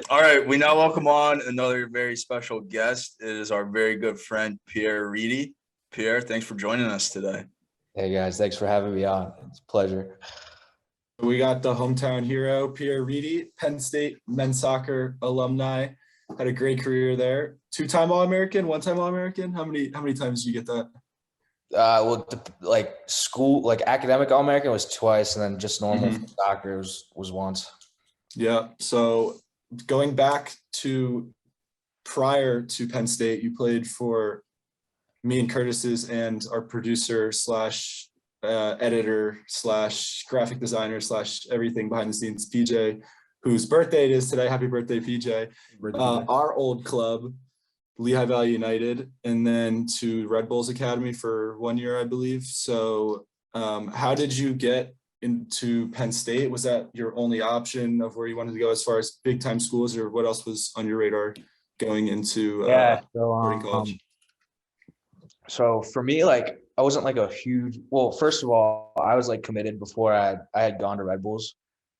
All right, we now welcome on another very special guest. It is our very good friend, Pierre Reedy. Pierre, thanks for joining us today. Hey guys, thanks for having me on. It's a pleasure. We got the hometown hero, Pierre Reedy, Penn State men's soccer alumni. Had a great career there. Two-time All-American, one-time All-American. How many times did you get that? School, academic All-American was twice, and then just normal soccer was once. Yeah. So going back to prior to Penn State, you played for me and Curtis's and our producer slash editor slash graphic designer slash everything behind the scenes, PJ, whose birthday it is today. Happy birthday, PJ. Our old club, Lehigh Valley United, and then to Red Bulls Academy for 1 year, I believe. So how did you get into Penn State? Was that your only option of where you wanted to go as far as big time schools, or what else was on your radar going into college? So for me, I wasn't first of all, I was committed before I had gone to Red Bulls.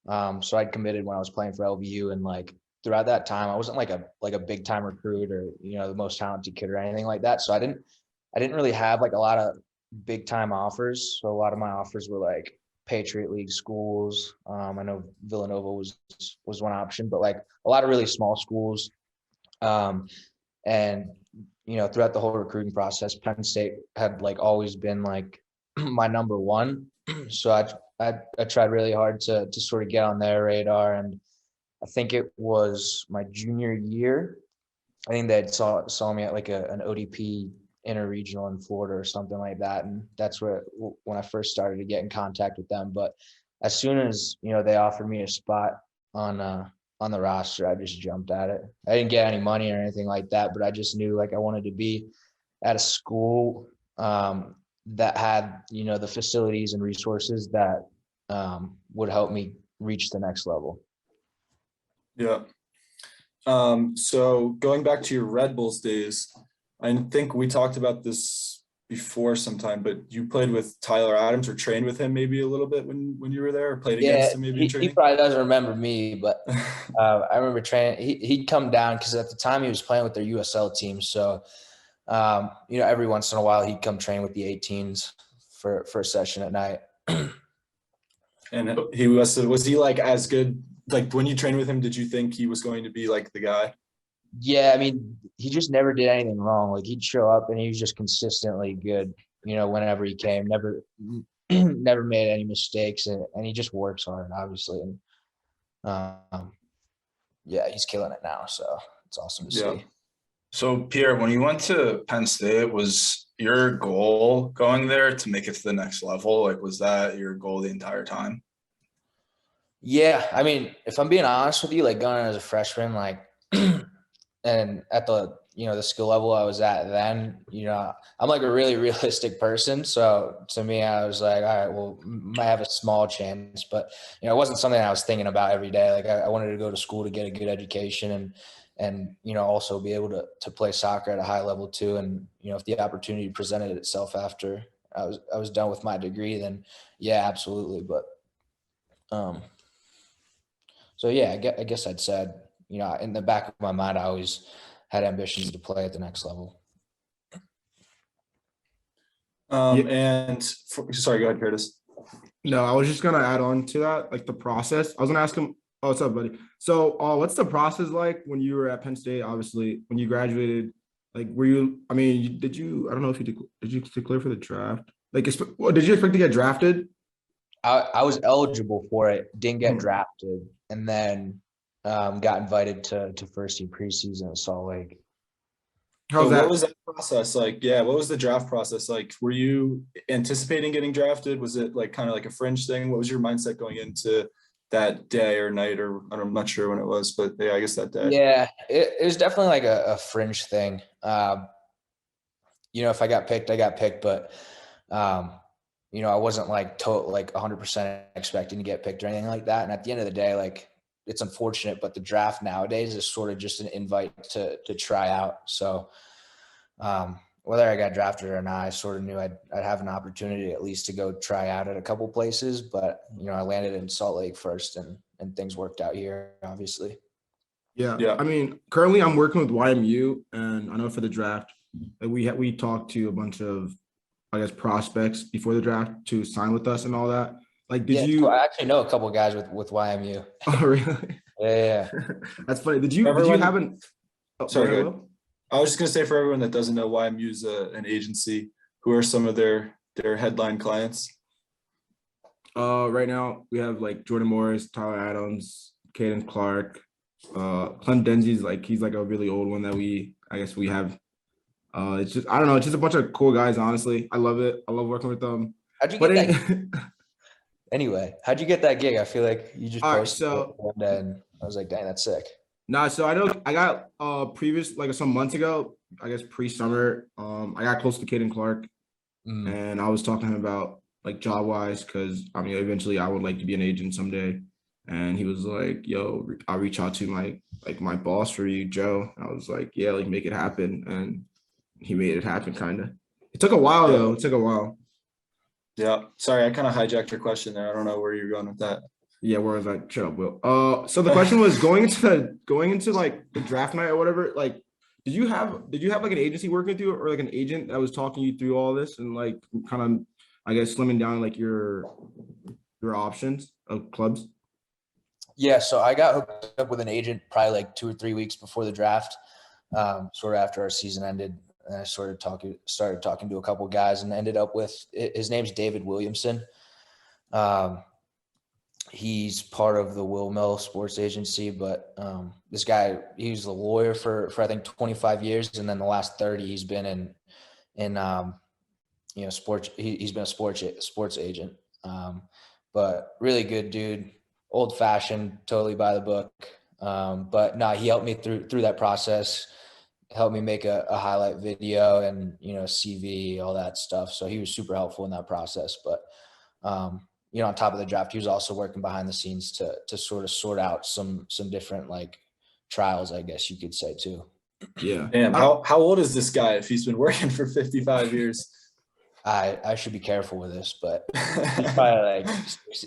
So I'd committed when I was playing for LVU, and throughout that time, I wasn't like a big time recruit or, the most talented kid or anything like that. So I didn't really have a lot of big time offers. So a lot of my offers were Patriot League schools. I know Villanova was one option, but a lot of really small schools. And throughout the whole recruiting process, Penn State had always been my number one. So I tried really hard to sort of get on their radar. And I think it was my junior year. I think they saw me at an ODP interregional in Florida or something like that. And that's when I first started to get in contact with them. But as soon as, they offered me a spot on the roster, I just jumped at it. I didn't get any money or anything like that, but I just knew I wanted to be at a school that had, the facilities and resources that would help me reach the next level. Yeah. So going back to your Red Bulls days, I think we talked about this before sometime, but you played with Tyler Adams or trained with him maybe a little bit when you were there, or played against him maybe in training? He probably doesn't remember me, but I remember training. He'd come down because at the time he was playing with their USL team. So, every once in a while he'd come train with the 18s for a session at night. And was he as good? When you trained with him, did you think he was going to be the guy? Yeah, I mean, he just never did anything wrong. He'd show up and he was just consistently good, whenever he came, never made any mistakes, and he just works hard, obviously. And yeah, he's killing it now, so it's awesome to see. So Pierre, when you went to Penn State, was your goal going there to make it to the next level? Was that your goal the entire time? Yeah, I mean, if I'm being honest with you, going as a freshman, and at the the skill level I was at then, I'm a really realistic person. So to me, I was all right, well, might have a small chance, but it wasn't something I was thinking about every day. I wanted to go to school to get a good education and also be able to play soccer at a high level too. And if the opportunity presented itself after I was done with my degree, then yeah, absolutely. But so yeah, I guess I'd said, in the back of my mind, I always had ambitions to play at the next level. Sorry, go ahead, Curtis. No, I was just gonna add on to that, the process. I was gonna ask him. Oh, what's up, buddy? So, what's the process like when you were at Penn State? Obviously, when you graduated, were you? I mean, did you? I don't know if did you declare for the draft? Did you expect to get drafted? I was eligible for it, didn't get drafted, and then got invited to first year preseason at Salt Lake. What was that process like? Yeah, what was the draft process like? Were you anticipating getting drafted? Was it kind of a fringe thing? What was your mindset going into that day or night, or I'm not sure when it was, but yeah, I guess that day. Yeah, it was definitely a fringe thing. If I got picked, I got picked, but I wasn't 100% expecting to get picked or anything like that. And at the end of the day, it's unfortunate, but the draft nowadays is sort of just an invite to try out. So whether I got drafted or not, I sort of knew I'd have an opportunity at least to go try out at a couple places. But, I landed in Salt Lake first and things worked out here, obviously. Yeah. Yeah. I mean, currently I'm working with YMU, and I know for the draft, like we talked to a bunch of, I guess, prospects before the draft to sign with us and all that. Like, did Yeah, so I you? actually know a couple guys with YMU. Oh, really? Yeah. That's funny. Did you Everyone- have an? Oh, Sorry, go ahead, go ahead. Will. I was just gonna say, for everyone that doesn't know, YMU's an agency. Who are some of their headline clients? Right now we have like Jordan Morris, Tyler Adams, Caden Clark, Clem Denzi's like he's like a really old one that I guess we have. It's just I don't know, it's just a bunch of cool guys. Honestly, I love it. I love working with them. How'd you But get that? Anyway, how'd you get that gig? I feel like you just All right, posted so- it one day and I was like, dang, that's sick. Nah, so I know I got previous like some months ago, I guess pre-summer. I got close to Caden Clark, Mm. and I was talking to him about like job wise, because I mean eventually I would like to be an agent someday. And he was like, yo, I'll reach out to my boss for you, Joe. And I was like, yeah, like make it happen. And he made it happen kind of. It took a while though. It took a while. Yeah. Sorry, I kind of hijacked your question there. I don't know where you're going with that. Yeah, where was I? Shut up, Will. So the question was going into like the draft night or whatever, like did you have like an agency working with you or like an agent that was talking you through all this and like kind of I guess slimming down like your options of clubs? Yeah, so I got hooked up with an agent probably like 2 or 3 weeks before the draft, sort of after our season ended. And I started talking to a couple of guys and ended up with his name's David Williamson. He's part of the Will Mill Sports Agency, but this guy, he's a lawyer for I think 25 years, and then the last 30 he's been in sports. He's been a sports agent, but really good dude, old fashioned, totally by the book. But no, he helped me through that process, helped me make a highlight video and CV, all that stuff. So he was super helpful in that process, but. On top of the draft, he was also working behind the scenes to sort of sort out some different like trials, I guess you could say too. Yeah. Damn, how old is this guy if he's been working for 55 years? I should be careful with this, but he's probably like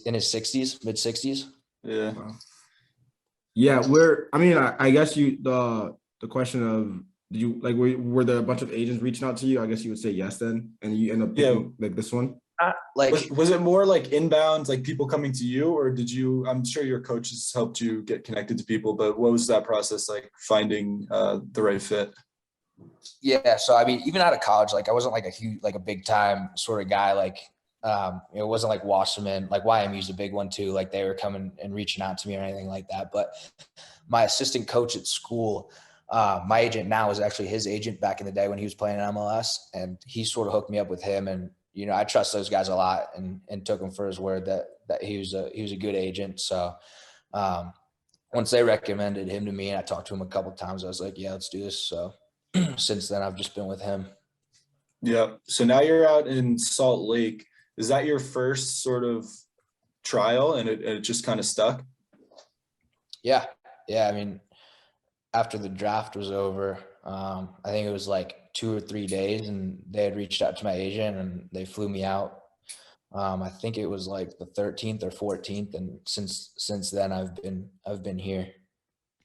in his 60s, mid 60s. Yeah. Yeah, I guess the question of did you like were there a bunch of agents reaching out to you? I guess you would say yes then, and you end up picking, like this one. Was it more like inbound, like people coming to you, or did you? I'm sure your coaches helped you get connected to people, but what was that process like finding the right fit? Yeah, so I mean, even out of college, like I wasn't like a big time sort of guy. Like it wasn't like Wasserman, like YMU's a big one too. Like they were coming and reaching out to me or anything like that. But my assistant coach at school, my agent now is actually his agent back in the day when he was playing in MLS, and he sort of hooked me up with him. And I trust those guys a lot, and took him for his word that he was a good agent. So once they recommended him to me, and I talked to him a couple of times, I was like, yeah, let's do this. So since then, I've just been with him. Yeah. So now you're out in Salt Lake. Is that your first sort of trial, and it just kind of stuck? Yeah. I mean, after the draft was over, I think it was like 2 or 3 days, and they had reached out to my agent and they flew me out. I think it was like the 13th or 14th, and since then I've been here.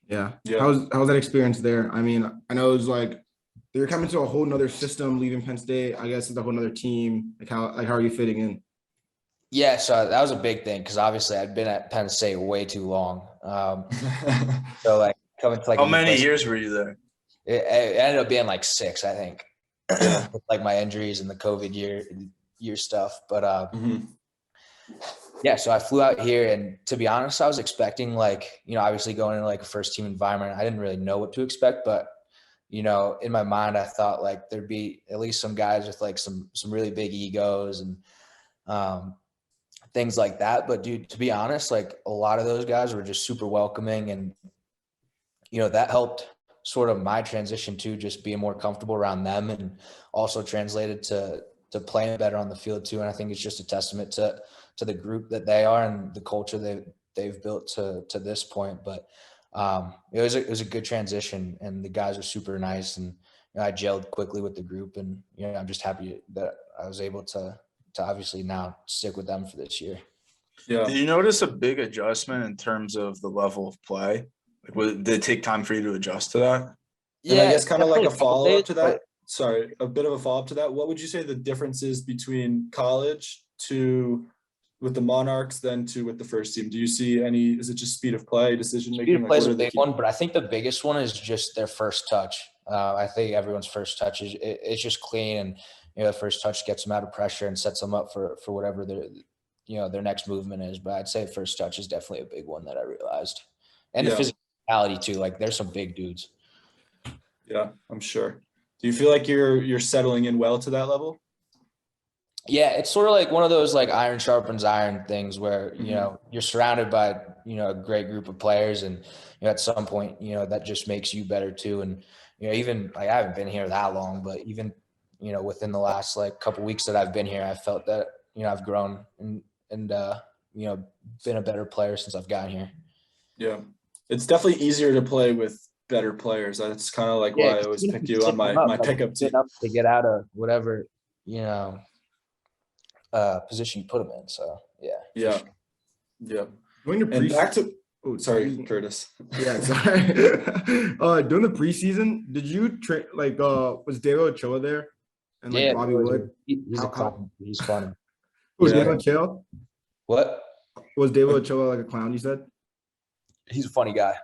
Yeah. Yeah. How's that experience there? I mean, I know it was like they're coming to a whole nother system, leaving Penn State. I guess it's a whole nother team. How are you fitting in? Yeah, so that was a big thing because obviously I'd been at Penn State way too long. So like coming to like How many years were you there? it ended up being like 6, I think, with like my injuries and the COVID year stuff. But Mhm. yeah, so I flew out here, and to be honest, I was expecting like, obviously going into like a first team environment, I didn't really know what to expect, but in my mind, I thought like there'd be at least some guys with like some really big egos and things like that. But dude, to be honest, like a lot of those guys were just super welcoming, and that helped sort of my transition to just being more comfortable around them, and also translated to playing better on the field too. And I think it's just a testament to the group that they are and the culture they've built to this point. But it was a good transition, and the guys are super nice, and I gelled quickly with the group, and I'm just happy that I was able to obviously now stick with them for this year. Yeah. Did you notice a big adjustment in terms of the level of play? Like, did it take time for you to adjust to that? And I guess kind of like definitely a couple follow-up days, to but that, sorry, a bit of a follow-up to that. What would you say the difference is between college to with the Monarchs then to with the first team? Do you see any, is it just speed of play, decision Speed making? of Like play is what a are the big key? one, but I think the biggest one is just their first touch. I think everyone's first touch it's just clean, and the first touch gets them out of pressure and sets them up for whatever their next movement is. But I'd say first touch is definitely a big one that I realized, and Yeah. the physicality too. Like there's some big dudes. Yeah, I'm sure. Do you feel like you're settling in well to that level? Yeah, it's sort of like one of those like iron sharpens iron things where, you're surrounded by, a great group of players, and, at some point, that just makes you better too. And, even like I haven't been here that long, but even, within the last like couple weeks that I've been here, I felt that, I've grown and been a better player since I've gotten here. Yeah. It's definitely easier to play with better players. That's kind of like why I 'Cause always even if pick you you on sit them up, my like, pickup it's team. enough to get out of whatever, position you put them in. So yeah. Yeah. Yeah. During the And back preseason, to, oh, sorry, excuse me. Curtis. Yeah, sorry. During the preseason, did you train like was David Ochoa there and like Yeah, Bobby Wood? he's a How clown. He's funny. was Yeah. David Ochoa? What? Was David Ochoa like a clown? You said. He's a funny guy.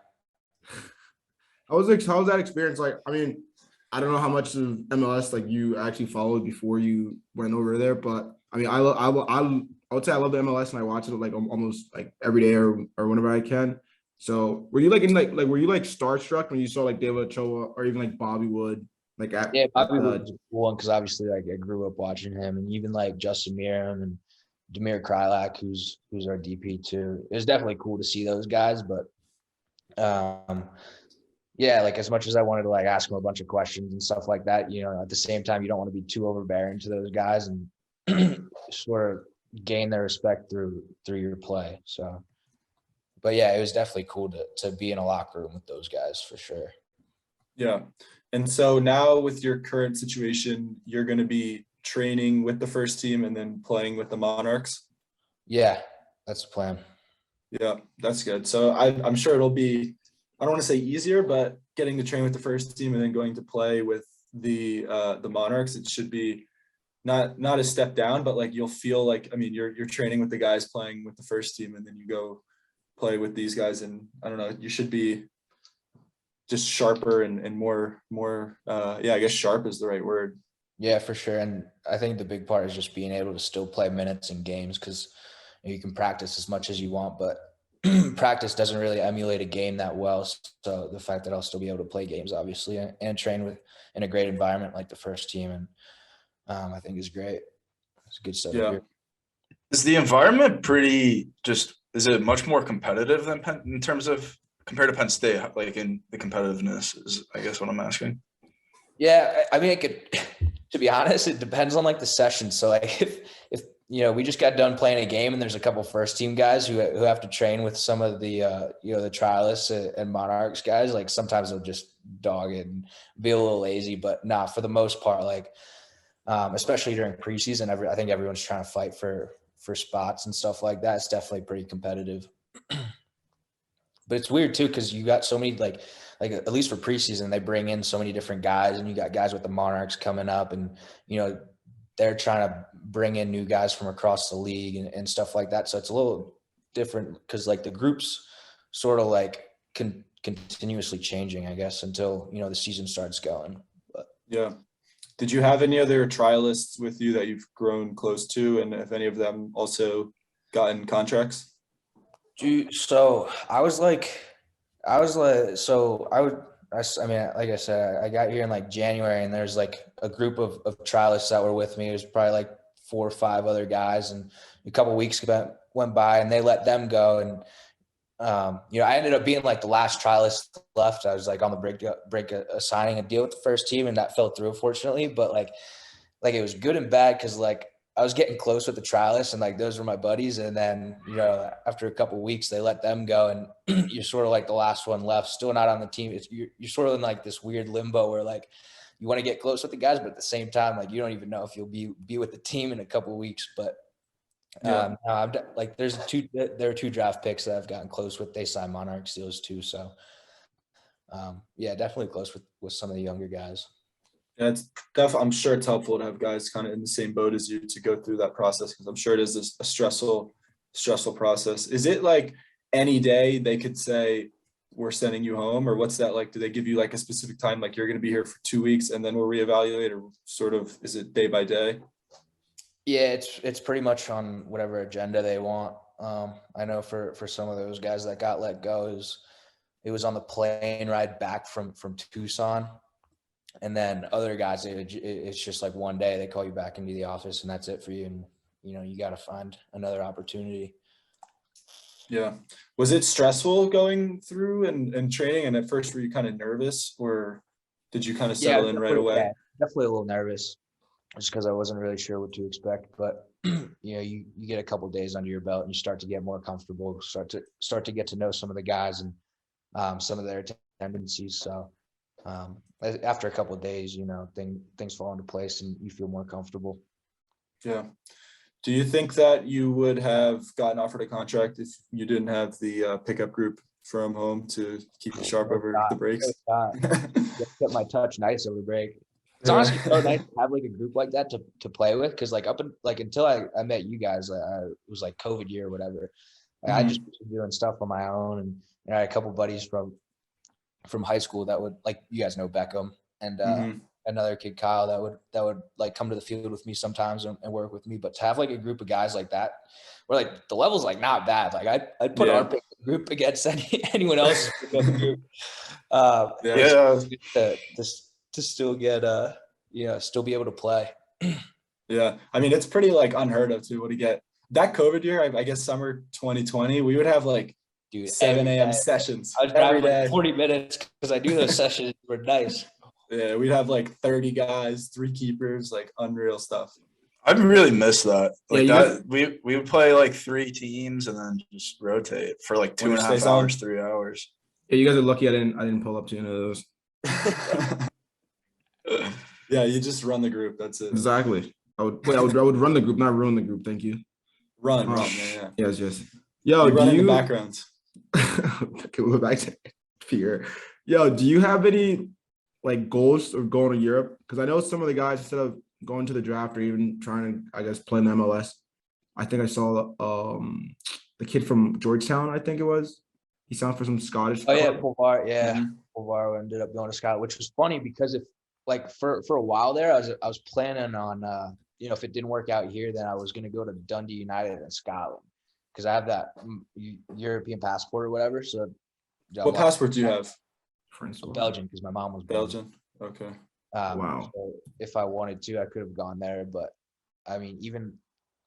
How was that experience like? I mean, I don't know how much of MLS like you actually followed before you went over there, but I mean, I would say I love the MLS and I watch it like almost like every day or whenever I can. So were you like in were you like starstruck when you saw like David Ochoa or even like Bobby Wood like at Bobby the, Wood's a cool one because obviously like I grew up watching him, and even like Justin Meram and Demir Krylak, who's our DP too. It was definitely cool to see those guys, but yeah, like as much as I wanted to like ask them a bunch of questions and stuff like that, at the same time you don't want to be too overbearing to those guys and sort of gain their respect through your play. So, but yeah, it was definitely cool to be in a locker room with those guys for sure. Yeah. And so now with your current situation, you're going to be training with the first team and then playing with the Monarchs. Yeah, that's the plan. Yeah, that's good. So I'm sure it'll be, I don't want to say easier, but getting to train with the first team and then going to play with the Monarchs, it should be not a step down, but like you'll feel like, I mean, you're training with the guys playing with the first team and then you go play with these guys, and I don't know, you should be just sharper and more I guess sharp is the right word. Yeah, for sure. And I think the big part is just being able to still play minutes in games, because you can practice as much as you want, but practice doesn't really emulate a game that well. So the fact that I'll still be able to play games, obviously, and train in a great environment like the first team, and I think is great. It's a good setup here. Is the environment is it much more competitive than in terms of compared to Penn State, like in the competitiveness is, I guess, what I'm asking. Yeah, I mean, to be honest, it depends on like the session. So like if we just got done playing a game and there's a couple first team guys who have to train with some of the the trialists and Monarchs guys, like sometimes they'll just dog it and be a little lazy. But nah, for the most part, like especially during preseason, I think everyone's trying to fight for spots and stuff like that. It's definitely pretty competitive. But it's weird too, because you got so many like at least for preseason, they bring in so many different guys, and you got guys with the Monarchs coming up, and they're trying to bring in new guys from across the league and stuff like that. So it's a little different because like the groups sort of like continuously changing, I guess, until the season starts going. But yeah. Did you have any other trialists with you that you've grown close to, and if any of them also gotten contracts? So I mean, like I said, I got here in like January, and there's like a group of trialists that were with me. It was probably like 4 or 5 other guys, and a couple of weeks went by, and they let them go. And I ended up being like the last trialist left. I was like on the break signing a deal with the first team, and that fell through, fortunately. But like it was good and bad, because like I was getting close with the trialists, and like those were my buddies. And then after a couple of weeks, they let them go, and you're sort of like the last one left, still not on the team. You're sort of in like this weird limbo where like you want to get close with the guys, but at the same time, like you don't even know if you'll be with the team in a couple of weeks. But no, like there are 2 draft picks that I've gotten close with. They signed Monarchs deals too, so yeah, definitely close with some of the younger guys. Yeah, it's definitely, I'm sure it's helpful to have guys kind of in the same boat as you to go through that process, because I'm sure it is a stressful process. Is it like any day they could say, we're sending you home, or what's that like? Do they give you like a specific time, like you're going to be here for 2 weeks and then we'll reevaluate, or sort of, is it day by day? Yeah, it's pretty much on whatever agenda they want. I know for some of those guys that got let go, it was on the plane ride back from Tucson. And then other guys, it's just like one day they call you back into the office and that's it for you. And, you got to find another opportunity. Yeah. Was it stressful going through and training? And at first, were you kind of nervous, or did you kind of settle in right away? Yeah, definitely a little nervous just because I wasn't really sure what to expect. But, you get a couple of days under your belt and you start to get more comfortable, start to get to know some of the guys and some of their tendencies. So after a couple of days, things fall into place and you feel more comfortable. Yeah. Do you think that you would have gotten offered a contract if you didn't have the pickup group from home to keep you sharp over the breaks? Get my touch nice over break. It's honestly so nice to have like a group like that to play with, because until I met you guys, it was like COVID year or whatever. I just was doing stuff on my own, and I had a couple buddies from high school that would, like, you guys know Beckham, and another kid, Kyle, that would like come to the field with me sometimes and work with me. But to have like a group of guys like that, where like the level's like not bad. Like I'd put our pick group against anyone else group. To still get still be able to play. Yeah, I mean, it's pretty like unheard of to get that COVID year. I guess summer 2020, we would have like 7 a.m. sessions. I was driving like 40 minutes because I knew those sessions were nice. Yeah, we'd have like 30 guys, 3 keepers, like unreal stuff. I'd really miss that. Like we would play like 3 teams and then just rotate for like 2.5 hours, 3 hours. Yeah, you guys are lucky I didn't pull up to any of those. Yeah, you just run the group. That's it. Exactly. I would run the group, not ruin the group. Thank you. Run. Yeah. Yes. Yo, you run in the backgrounds. Okay, we'll go back to Pierre. Yo, do you have any like goals of going to Europe? Because I know some of the guys, instead of going to the draft or even trying to, I guess, play in the MLS, I think I saw the kid from Georgetown, I think it was. He signed for some Scottish. Oh yeah, Pulvar. Yeah, Pulvar ended up going to Scotland, which was funny because if like for a while there, I was planning on if it didn't work out here, then I was going to go to Dundee United in Scotland because I have that European passport or whatever. So what passport do you have? Belgian, because my mom was Belgian. Okay. Wow. So if I wanted to, I could have gone there, but I mean, even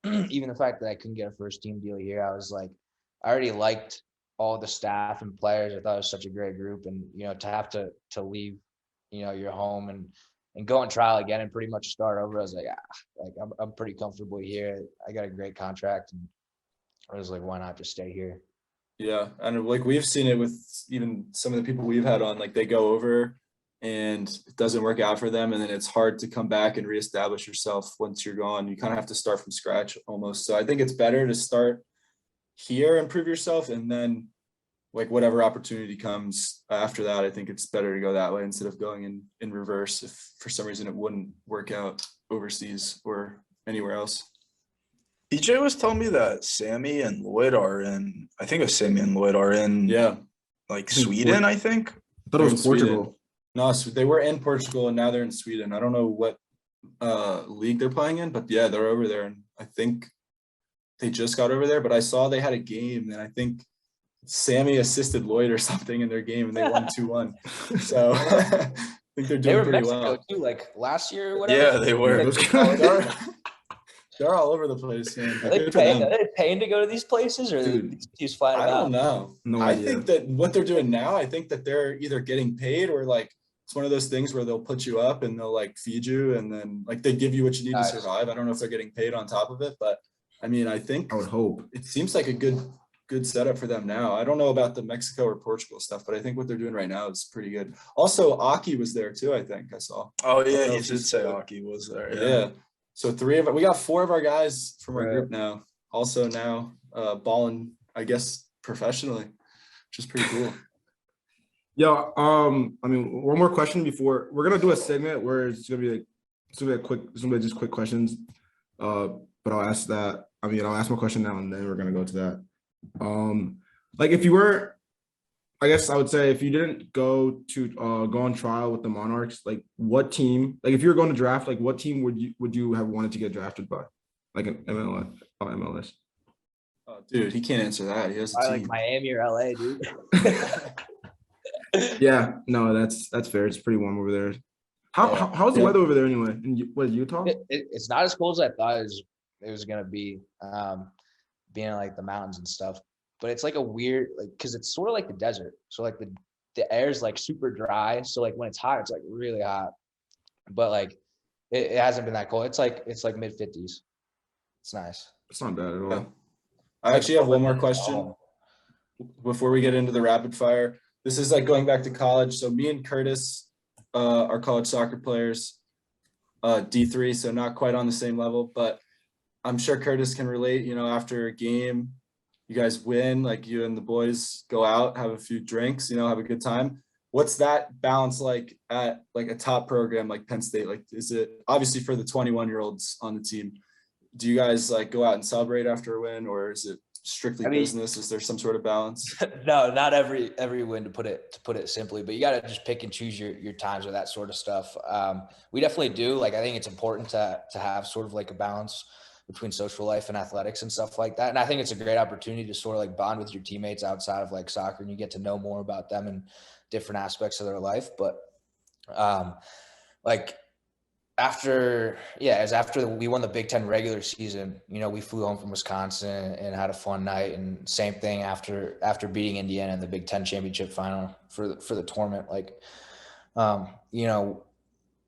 the fact that I couldn't get a first team deal here, I was like, I already liked all the staff and players. I thought it was such a great group, and to have to leave, your home and go and trial again and pretty much start over. I was like, I'm pretty comfortable here. I got a great contract, and I was like, why not just stay here? Yeah, and like we've seen it with even some of the people we've had on, like they go over and it doesn't work out for them, and then it's hard to come back and reestablish yourself once you're gone. You kind of have to start from scratch almost. So I think it's better to start here and prove yourself, and then like whatever opportunity comes after that, I think it's better to go that way instead of going in reverse if for some reason it wouldn't work out overseas or anywhere else. PJ was telling me that Sammy and Lloyd are in, I think it was Sammy and Lloyd are in like Sweden, I think. I thought it was Portugal. No, they were in Portugal and now they're in Sweden. I don't know what league they're playing in, but yeah, they're over there. And I think they just got over there, but I saw they had a game and I think Sammy assisted Lloyd or something in their game and they won 2-1. So I think they're doing pretty well. Too, like last year or whatever. Yeah, they were. They're all over the place, man. Are they paying to go to these places, or these teams flying about? I don't know. No I idea. think that what they're doing now, I think that they're either getting paid or like it's one of those things where they'll put you up and they'll like feed you and then like they give you what you need to survive. I don't know if they're getting paid on top of it, but I mean, I think I would hope it seems like a good setup for them now. I don't know about the Mexico or Portugal stuff, but I think what they're doing right now is pretty good. Also, Aki was there too, I think I saw. Oh yeah, he did say Aki was there. Yeah. So we got 4 of our guys from our group now. Also now balling, I guess, professionally, which is pretty cool. Yeah, I mean, one more question before we're gonna do a segment where it's gonna be just quick questions. But I'll ask that. I mean, I'll ask my question now and then we're gonna go to that. Like if you were, I guess I would say if you didn't go on trial with the Monarchs, like what team, like if you were going to draft, like what team would you have wanted to get drafted by? Like an MLS. Oh, dude, he can't answer that. He has a I team. like Miami or LA, dude. Yeah, no, that's fair. It's pretty warm over there. How's the Yeah. weather over there anyway? In Utah? It's not as cold as I thought it was gonna be, being in like the mountains and stuff. But it's like a weird, like, because it's sort of like the desert. So like the air is like super dry. So like when it's hot, it's like really hot. But like it hasn't been that cold. It's like mid-50s. It's nice. It's not bad at all. Yeah. I actually have one more question before we get into the rapid fire. This is like going back to college. So me and Curtis are college soccer players, D3, so not quite on the same level, but I'm sure Curtis can relate. You know, after a game, you guys win, like you and the boys go out, have a few drinks, you know, have a good time. What's that balance like at like a top program like Penn State? Like, is it obviously for the 21-year-olds on the team? Do you guys like go out and celebrate after a win, or is it strictly business? Is there some sort of balance? No, not every win, to put it simply, but you got to just pick and choose your times with that sort of stuff. We definitely do. Like, I think it's important to have sort of like a balance between social life and athletics and stuff like that. And I think it's a great opportunity to sort of like bond with your teammates outside of like soccer, and you get to know more about them and different aspects of their life. But like after we won the Big Ten regular season, you know, we flew home from Wisconsin and had a fun night. And same thing after beating Indiana in the Big Ten championship final for the tournament. Like, you know,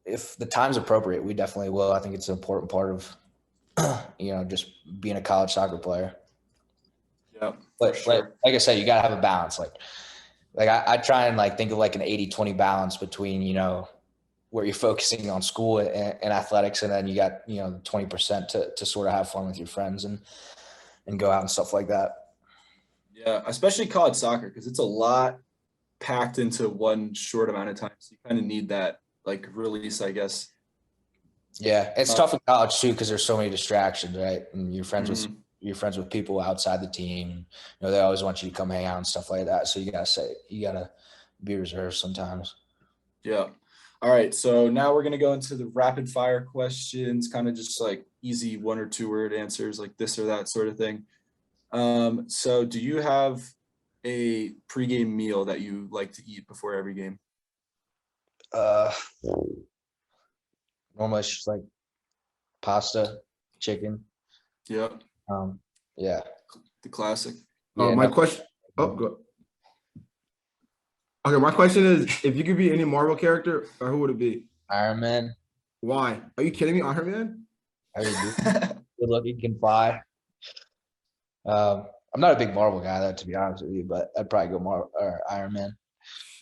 if the time's appropriate, we definitely will. I think it's an important part of, you know, just being a college soccer player. Yeah, But sure. like I said, you gotta have a balance. Like I try and like think of like an 80-20 balance between, you know, where you're focusing on school and athletics, and then you got, you know, 20% to sort of have fun with your friends and go out and stuff like that. Yeah, especially college soccer, because it's a lot packed into one short amount of time. So you kind of need that like release, I guess. Yeah, it's tough in college too because there's so many distractions, right? And you're friends with people outside the team. You know, they always want you to come hang out and stuff like that. So you gotta be reserved sometimes. Yeah. All right. So now we're gonna go into the rapid fire questions, kind of just like easy 1 or 2 word answers, like this or that sort of thing. So do you have a pregame meal that you like to eat before every game? Normally it's just like pasta, chicken. Yep. Yeah. The classic. My question. Oh, go. Okay, my question is, if you could be any Marvel character, who would it be? Iron Man. Why? Are you kidding me, Iron Man? I mean, good looking, can fly. I'm not a big Marvel guy, though, to be honest with you, but I'd probably go Iron Man.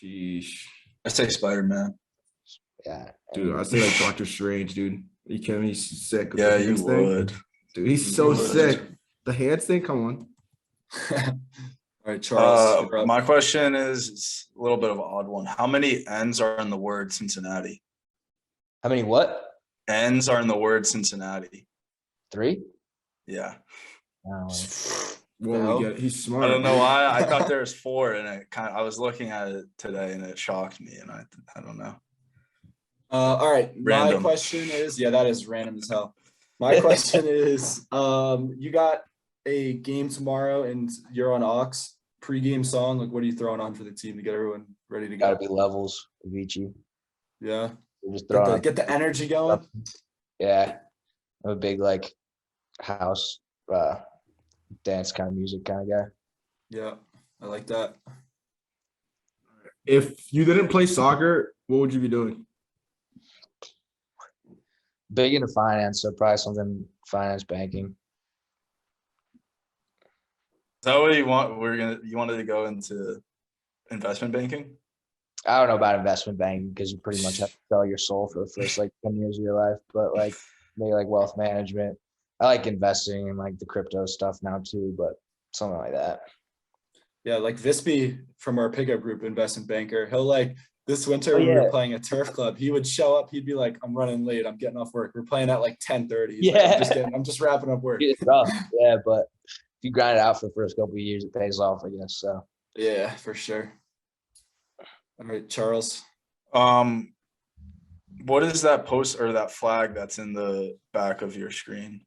Sheesh. I say Spider-Man. Yeah, Dude, I'd say like Doctor Strange, dude. Are you kidding me? He's sick. With Yeah, the you hands thing. would. Dude, he's so sick. The hands thing, come on. All right, Charles. My question is, it's a little bit of an odd one. How many N's are in the word Cincinnati? How many what? N's are in the word Cincinnati. 3? Yeah. Well, we get he's smart. I don't know why. I thought there was 4, and I was looking at it today, and it shocked me, and I don't know. All right. Random. My question is, yeah, that is random as hell. My question is, you got a game tomorrow and you're on Aux, pregame song. Like, what are you throwing on for the team to get everyone ready to go? Gotta be Levels, Avicii. Yeah. Just Get the energy going. Yeah. I'm a big like house dance kind of music kind of guy. Yeah, I like that. If you didn't play soccer, what would you be doing? Big into finance, so probably something finance, banking. Is that what you want? You wanted to go into investment banking? I don't know about investment banking because you pretty much have to sell your soul for the first like 10 years of your life, but like maybe like wealth management. I like investing in like the crypto stuff now too, but something like that. Yeah, like Visby from our pickup group, investment banker. He'll like this winter Oh, when we were yeah. playing a turf club, he would show up, he'd be like, I'm running late, I'm getting off work. We're playing at like 10:30. He's like, Yeah. I'm just wrapping up work. It's rough, yeah, but if you grind it out for the first couple of years, it pays off, I guess. So Yeah, for sure. All right, Charles. What is that post or that flag that's in the back of your screen?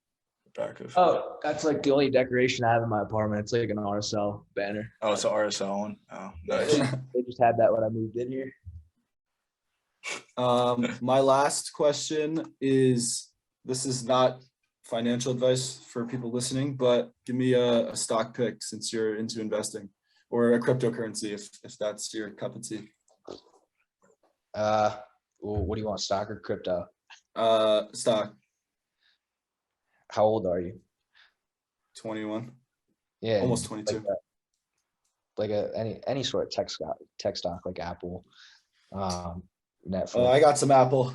Back of that's like the only decoration I have in my apartment. It's like an RSL banner. Oh, it's an RSL one. Oh, nice. They just had that when I moved in here. My last question is, this is not financial advice for people listening, but give me a stock pick since you're into investing, or a cryptocurrency if that's your cup of tea. What do you want, stock or crypto? Stock. How old are you? 21. Yeah, Almost 22. Like any sort of tech stock like Apple, Netflix. Oh, I got some Apple.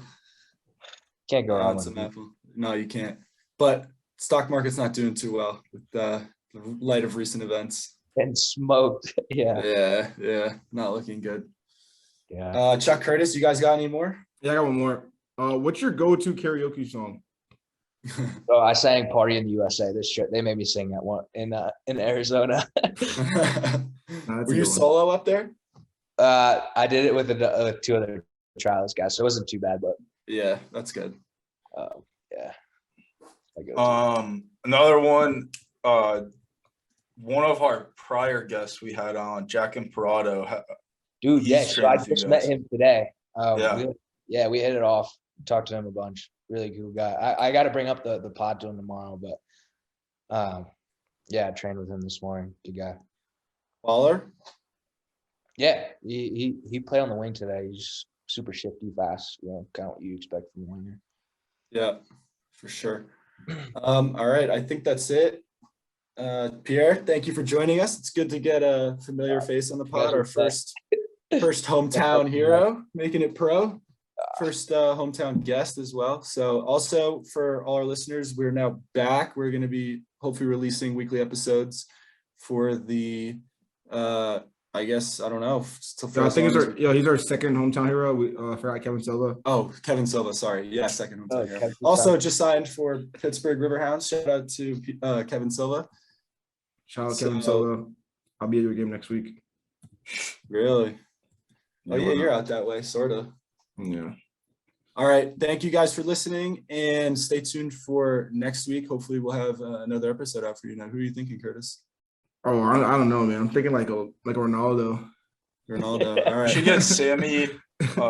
Can't go I wrong got with some it. Apple. No, you can't. But stock market's not doing too well with the light of recent events. And smoked. Yeah. Yeah, not looking good. Yeah. Chuck Curtis, you guys got any more? Yeah, I got one more. What's your go-to karaoke song? So I sang "Party in the USA" this trip. They made me sing that one in Arizona. Were you solo up there? I did it with two other trials guys, so it wasn't too bad. But Yeah, that's good. yeah. Another one. One of our prior guests we had on, Jack Imparato. Dude, He's yeah. So trained I with you just met guys. him today. Yeah. We hit it off. Talked to him a bunch. Really cool guy. I got to bring up the pod to him tomorrow, but yeah, I trained with him this morning. Good guy. Waller? Yeah, he played on the wing today. He's super shifty, fast. Kind of what you expect from a winger. Yeah, for sure. All right, I think that's it. Pierre, thank you for joining us. It's good to get a familiar face on the pod. Our first hometown hero, making it pro. First hometown guest as well. So also for all our listeners, we're now back. We're going to be hopefully releasing weekly episodes for the I guess, I don't know. I think he's our second hometown hero. We forgot Kevin Silva. Oh, Kevin Silva. Sorry. Yeah, second hometown hero. Kevin Also just signed for Pittsburgh Riverhounds. Shout out to Kevin Silva. Shout out Kevin Silva. I'll be at your game next week. Really? Oh Yeah, yeah, you're out that way, sort of. Yeah. All right. Thank you guys for listening, and stay tuned for next week. Hopefully we'll have another episode out for you. Now, who are you thinking, Curtis? Oh, I don't know, man. I'm thinking like Ronaldo. Ronaldo. All We right. should get Sammy,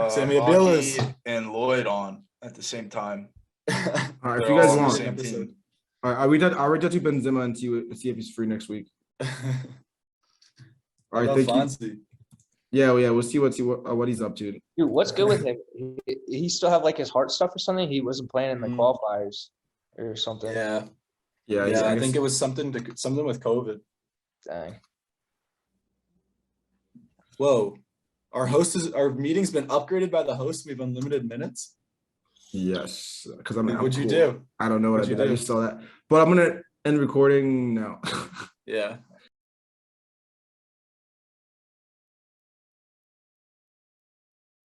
Sammy Rocky, Abilas. and Lloyd on at the same time. All right, if They're you guys all on the want, same episode. team. all right, I'll reach out to Benzema and see if he's free next week. All right, thank you. Fonzie. Yeah, we'll see what he's up to. Dude, what's good with him? He still have like his heart stuff or something. He wasn't playing in the qualifiers or something. Yeah. Yeah, Yeah, I guess- think it was something with COVID. Dang. Whoa. Our meeting's been upgraded by the host. We have unlimited minutes. Yes, because What'd you do? I don't know what I What'd you did. I do? just saw that, but I'm gonna end recording now. Yeah.